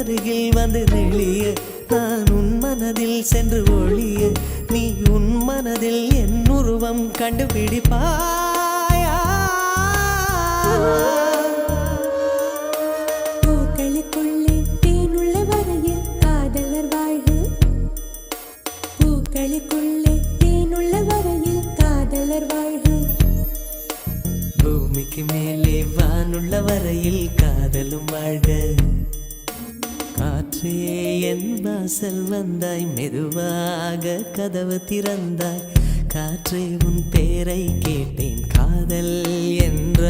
அருகில் வந்து நெளிய நான் உன் மனதில் சென்று ஒளிய நீ உன் மனதில் என் உருவம் கண்டுபிடிப்பாயா பூக்களுக்குள்ளே தேனுள்ள வரையில் காதலர் வாழ்வு பூக்களுக்குள்ளே தேனுள்ள வரையில் காதலர் வாழ்வு பூமிக்கு மேலே வானுள்ள வரையில் காதலும் வாழ்க காற்றே என் வாசல் வந்தாய் மெதுவாக கதவு திறந்தாய் காற்றே உன் பேரை கேட்டேன் காதல் என்ற